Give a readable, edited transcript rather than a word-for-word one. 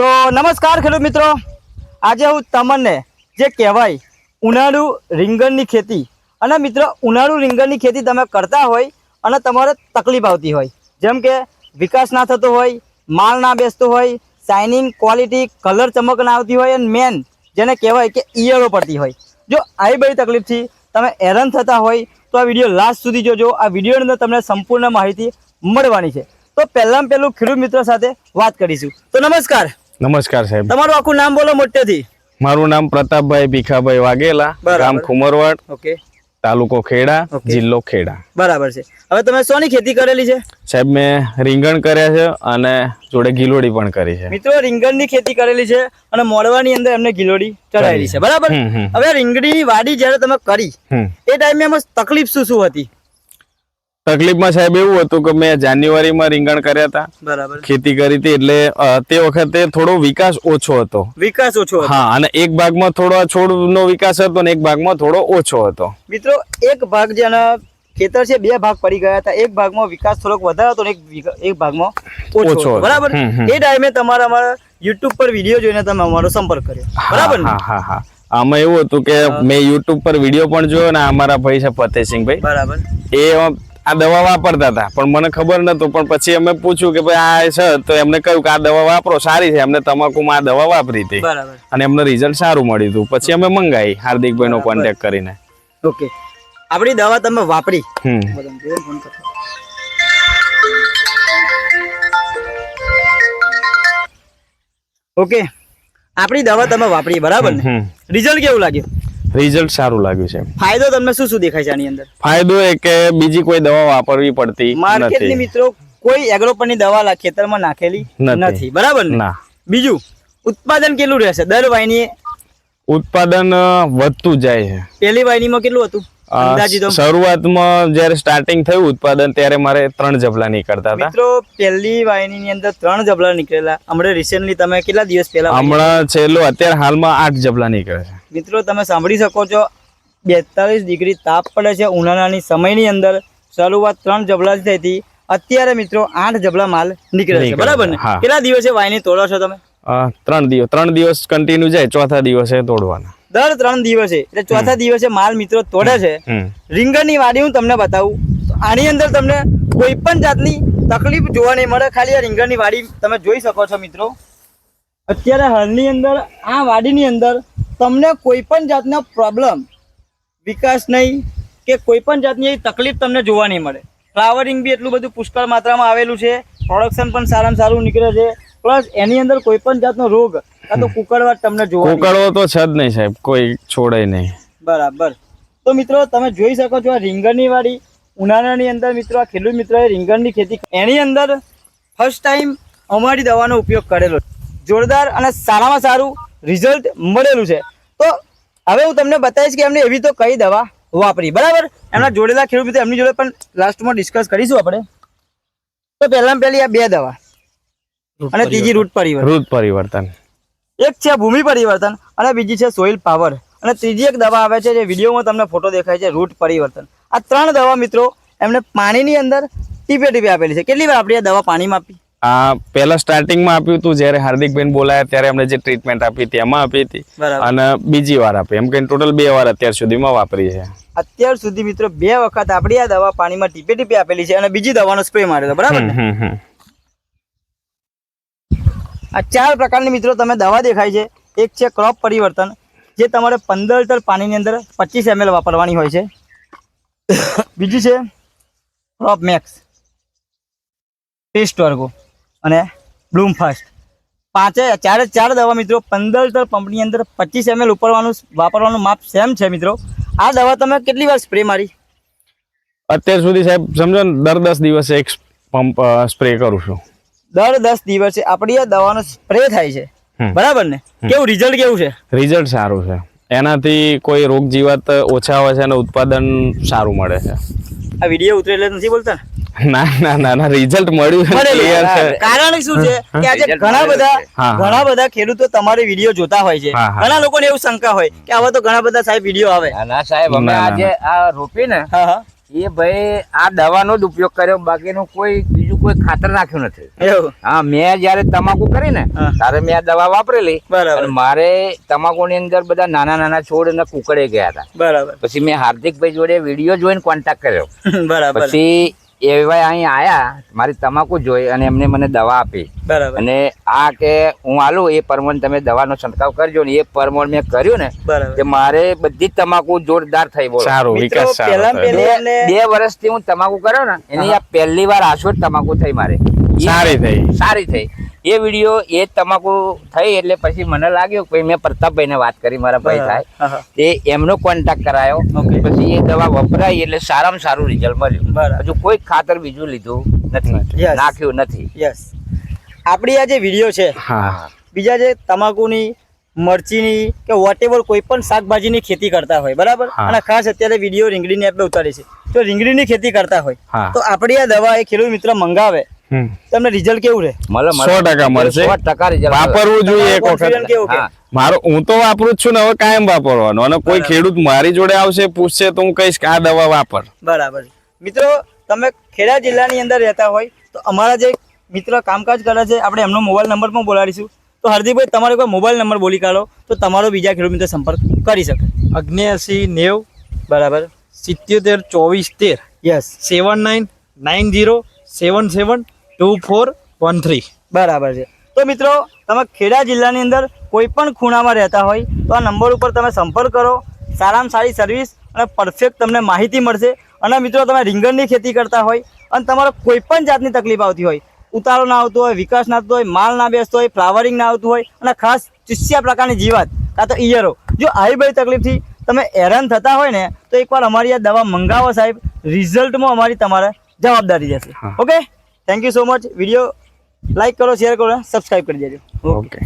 તો નમસ્કાર ખેડૂત મિત્રો, આજે હું તમને જે કહેવાય ઉનાળુ રીંગણની ખેતી અને મિત્રો ઉનાળુ રીંગણની ખેતી તમે કરતા હોય અને તમારે તકલીફ આવતી હોય, જેમ કે વિકાસ ના થતો હોય, માલ ના બેસતો હોય, શાઇનિંગ ક્વોલિટી કલર ચમક ના આવતી હોય અને મેન જેને કહેવાય કે ઈયળો પડતી હોય, જો આવી બધી તકલીફથી તમે હેરાન થતા હોય તો આ વિડીયો લાસ્ટ સુધી જોજો. આ વિડીયોની અંદર તમને સંપૂર્ણ માહિતી મળવાની છે. તો પહેલાં પહેલું ખેડૂત મિત્રો સાથે વાત કરીશું. તો નમસ્કાર. નમસ્કાર સાહેબ. તમારું આખું નામ બોલો મોટેથી. મારું નામ પ્રતાપભાઈ ભીખાભાઈ વાઘેલા, ગામ ખુમરવાડ, ઓકે, તાલુકો ખેડા, જિલ્લો ખેડા. બરાબર છે. હવે તમે શોની ખેતી કરેલી છે? સાહેબ મેં રીંગણ કર્યા છે અને જોડે ગિલોડી પણ કરી છે. મિત્રો રીંગણની ખેતી કરેલી છે અને મોડવાની અંદર એમને ગિલોડી ચડાવેલી છે, બરાબર. હવે રીંગણી વાડી જયારે તમે કરી એ ટાઈમે એમાં તકલીફ શું શું હતી? તકલીફમાં સાહેબ એવું હતું કે મેં જાન્યુઆરીમાં રીંગણ કર્યા હતા, બરાબર, ખેતી કરી હતી, એટલે તે વખતે થોડો વિકાસ ઓછો હતો. વિકાસ ઓછો હતો. હા, અને એક ભાગમાં થોડો છોડનો વિકાસ હતો ને એક ભાગમાં થોડો ઓછો હતો. મિત્રો એક ભાગ જેના ખેતર છે બે ભાગ પડી ગયા હતા, એક ભાગમાં વિકાસ થોડોક વધારે હતો ને એક ભાગમાં ઓછો હતો, બરાબર. એ ટાઈમે તમારા અમારા યુટ્યુબ પર વિડીયો જોઈને તમે અમારો સંપર્ક કર્યો, બરાબર. હા હા હા. આમાં એવું હતું કે મેં યુટ્યુબ પર વિડીયો પણ જોયો ને અમારા ભાઈ છે ફતેહસિંહભાઈ, બરાબર, એ આ દવા વાપરતા હતા પણ મને ખબર નતું. પણ પછી અમે પૂછ્યું કે ભાઈ આ છે તો એમને કહ્યું કે આ દવા વાપરો, સારી છે. એમને તમાકુમાં આ દવા વાપરી હતી અને એમને રિઝલ્ટ સારું મળ્યું હતું. પછી અમે મંગાવી હાર્દિકભાઈ નો કોન્ટેક્ટ કરીને. ઓકે, આપણી દવા તમે વાપરી. ઓકે, આપણી દવા તમે વાપરી, બરાબર ને? રિઝલ્ટ કેવું લાગ્યું? રિઝલ્ટ સારું લાગ્યું છે. ફાયદો તમને શું શું દેખાય છે આની અંદર? ફાયદો એ કે બીજી કોઈ દવા વાપરવી પડતી માર્કેટની મિત્રો કોઈ એગ્રોપરની દવા ખેતરમાં નાખેલી નથી, બરાબર ને? બીજું ઉત્પાદન કેટલું રહેશે? દર વાયની ઉત્પાદન વધતું જાય છે. પહેલી વાયનીમાં કેટલું હતું અંદાજિત? શરૂઆતમાં જયારે સ્ટાર્ટિંગ થયું ઉત્પાદન ત્યારે મારે 3 જબલા નીકળતા હતા. મિત્રો પહેલી વાયની અંદર 3 જબલા નીકળેલા. હમણાં રિસેન્ટલી તમે કેટલા દિવસ પહેલા? હમણાં છેલ્લો અત્યારે હાલમાં 8 જબલા નીકળે છે. મિત્રો તમે સાંભળી શકો છો, 42 ડિગ્રી તાપ પડે છે ઉનાળાની સમયની અંદર. શરૂઆત 3 જબલાથી થઈ હતી, અત્યારે મિત્રો 8 જબલા માલ નીકળે છે, બરાબર ને? કેટલા દિવસે વાયની તોડો છો તમે? 3 દિવસ કન્ટિન્યુ જાય, ચોથા દિવસે તોડવાના. દર 3 દિવસે એટલે ચોથા દિવસે માલ મિત્રો તોડે છે. રીંગણની વાડી હું તમને બતાવું, આની અંદર તમને કોઈ પણ જાતની તકલીફ જોવા નહીં મળે. ખાલી આ રીંગણની વાડી તમે જોઈ શકો છો મિત્રો. અત્યારે હાલની અંદર આ વાડીની અંદર તમને કોઈ પણ જાતનો પ્રોબ્લેમ, વિકાસ નહીં કે કોઈ પણ જાતની એવી તકલીફ તમને જોવા નહીં મળે. ફ્લાવરિંગ બી એટલું બધું પુષ્કળ માત્રામાં આવેલું છે, પ્રોડક્શન પણ સારામાં સારું નીકળે છે. પ્લસ એની અંદર કોઈ પણ જાતનો રોગ કાં તો કુકળવાટ તમને જોવા કુકળવો તો છે જ નહીં સાહેબ, કોઈ છોડે નહીં, બરાબર. તો મિત્રો તમે જોઈ શકો છો આ રીંગણની વાડી ઉનાળાની અંદર. મિત્રો આ ખેડૂત મિત્રોએ રીંગણની ખેતી એની અંદર ફર્સ્ટ ટાઈમ અમારી દવાનો ઉપયોગ કરેલો, જોરદાર અને સારામાં સારું રિઝલ્ટ મળેલું છે. તો હવે હું તમને બતાવીશ કે એમને એવી તો કઈ દવા વાપરી, બરાબર. એમના જોડેલા ખેડૂત મિત્રો એમની જોડે પણ લાસ્ટમાં ડિસ્કસ કરીશું આપણે. તો પહેલામાં પહેલી આ 2 દવા અને ત્રીજી રૂટ પરિવર્તન. એક છે ભૂમિ પરિવર્તન અને બીજી છે સોઇલ પાવર અને ત્રીજી એક દવા આવે છે જે વિડીયોમાં તમને ફોટો દેખાય છે, રૂટ પરિવર્તન. આ 3 દવા મિત્રો એમને પાણીની અંદર ટીપે ટીપે આપેલી છે. કેટલી વાર આપણી આ દવા પાણીમાં આપી? આ પહેલા સ્ટાર્ટિંગમાં આપ્યું હતું, જયારે હાર્દિકભાઈ બોલાયા ત્યારે અમને જે ટ્રીટમેન્ટ આપી હતી એમાં આપી હતી, અને બીજી વાર આપી. એમ કે ટોટલ 2 વાર અત્યાર સુધીમાં વાપરી છે. અત્યાર સુધી મિત્રો 2 વખત આપણી આ દવા પાણીમાં ટીપે ટીપે આપેલી છે અને બીજી દવાનો સ્પ્રે મારેલો, બરાબર ને? આ 4 પ્રકારની મિત્રો તમે દવા દેખાય છે. એક છે ક્રોપ પરિવર્તન, જે તમારે 15 લીટર પાણીની અંદર 25 ml વાપરવાની હોય છે. બીજી છે ક્રોપ મેક્સ, પેસ્ટ વર્ગો અને બ્લૂમ ફાસ્ટ. 4 દવા મિત્રો 15 લીટર પંપની અંદર 25 ml વાપરવાનું માપ સેમ છે. મિત્રો આ દવા તમે કેટલી વાર સ્પ્રે મારી? અત્યાર સુધી સાહેબ સમજો ને દર 10 દિવસે એક પંપ સ્પ્રે કરું છું. દર 10 દિવસે આપણી આ દવાનો સ્પ્રે થાય છે, બરાબર ને? કેવું રિઝલ્ટ કેવું છે? રિઝલ્ટ સારું છે. એનાથી કોઈ રોગ જીવાત ઓછા હોય છે અને ઉત્પાદન સારું મળે છે. આ વિડીયો ઉતરે એટલે નથી બોલતા? ના, રિઝલ્ટ મળ્યું છે. કારણ શું છે કે આજે ઘણા બધા ખેડૂતો તમારી વિડીયો જોતા હોય છે. ઘણા લોકોને એવું શંકા હોય કે આવા તો ઘણા બધા સાહેબ વિડીયો આવે. ના સાહેબ, અમે આજે આ રોપી ને એ ભાઈ આ દવાનો જ ઉપયોગ કર્યો, બાકીનું બીજું કોઈ ખાતર નાખ્યું નથી. એવું? હા, મેં જયારે તમાકુ કરી ને ત્યારે મેં આ દવા વાપરેલી. બરાબર. અને મારે તમાકુની અંદર બધા નાના નાના છોડ અને કુકડે ગયા હતા. બરાબર. પછી મેં હાર્દિકભાઈ જોડે વિડીયો જોઈને કોન્ટેક્ટ કર્યો. બરાબર. પછી એવા અહીં આયા, મારી તમાકુ જોઈ અને એમને મને દવા આપી. બરાબર. અને આ કે હું આલું એ પ્રમાણે તમે દવાનો છંટકાવ કરજો ને એ પ્રમાણે મેં કર્યું ને બરાબર. કે મારે બધી જ તમાકુ જોરદાર થઈ. બોલો, સારું, મિત્રો, વિકાસ સારો પહેલા થયો. પહેલી એટલે 2 વર્ષથી હું તમાકુ કર્યો ને એની આ પહેલી વાર આશો જ તમાકુ થઈ મારે. સારી થઈ. એ વિડીયો એ તમાકુ થઈ એટલે પછી મને લાગ્યું કે મેં પ્રતાપભાઈને વાત કરી, મારા ભાઈ થાય તે એમનો કોન્ટેક્ટ કરાયો. પછી એ દવા વપરાઈ એટલે સારામાં સારું રિઝલ્ટ મળ્યું. હજુ કોઈ ખાતર બીજું લીધું નથી, Yes. નાખ્યું નથી. યસ, આપણી આ જે વિડીયો છે, હા, બીજા જે તમાકુની, મરચીની કે વોટેવર કોઈ પણ શાકભાજીની ખેતી કરતા હોય, બરાબર, અને ખાસ અત્યારે વિડીયો રીંગણીની આપણે ઉતારી છે, તો રીંગણીની ખેતી કરતા હોય તો આપણી આ દવા એ ખેડૂત મિત્ર મંગાવે તમને રિઝલ્ટ કેવું રહે? 100% મળશે. 100% રિઝલ્ટ વાપરવું જોઈએ એક Confident કેવું કે? વખત. હું તો વાપરું જ છું ને, હવે કાયમ વાપરવાનું. અને કોઈ ખેડૂત મારી જોડે આવશે પૂછશે તો હું કહીશ કે આ દવા વાપર. બરાબર. મિત્રો, તમે ખેડા જિલ્લાની અંદર રહેતા હોય તો અમારા જે મિત્ર કામકાજ કરે છે, આપણે એમનો મોબાઈલ નંબર પણ બોલાડીશું. તો હાર્દિકભાઈ, તમારો કોઈ મોબાઈલ નંબર બોલી કાઢો તો તમારો બીજા ખેડૂત મિત્ર સંપર્ક કરી શકે. 7990 બરાબર. 772413 યસ. 7990772413. બરાબર છે. તો મિત્રો, તમે ખેડા જિલ્લાની અંદર કોઈ પણ ખૂણામાં રહેતા હોય તો આ નંબર ઉપર તમે સંપર્ક કરો. સારામાં સારી સર્વિસ અને પરફેક્ટ તમને માહિતી મળશે. અને મિત્રો, તમે રીંગણની ખેતી કરતા હોય અને તમારે કોઈ પણ જાતની તકલીફ આવતી હોય, ઉતારો ના આવતો હોય, વિકાસ ના આવતો હોય, માલ ના બેસતો હોય, ફ્લાવરિંગ ના આવતું હોય, અને ખાસ ચૂસ્યા પ્રકારની જીવાત કાં તો ઈયરો, જો આવી બધી તકલીફથી તમે હેરાન થતા હોય ને તો એકવાર અમારી આ દવા મંગાવો સાહેબ. રિઝલ્ટમાં અમારી તમારે જવાબદારી રહેશે. Okay, thank you so much. Video like કરો, શેર કરો, સબસ્ક્રાઈબ કરી દેજો. ઓકે.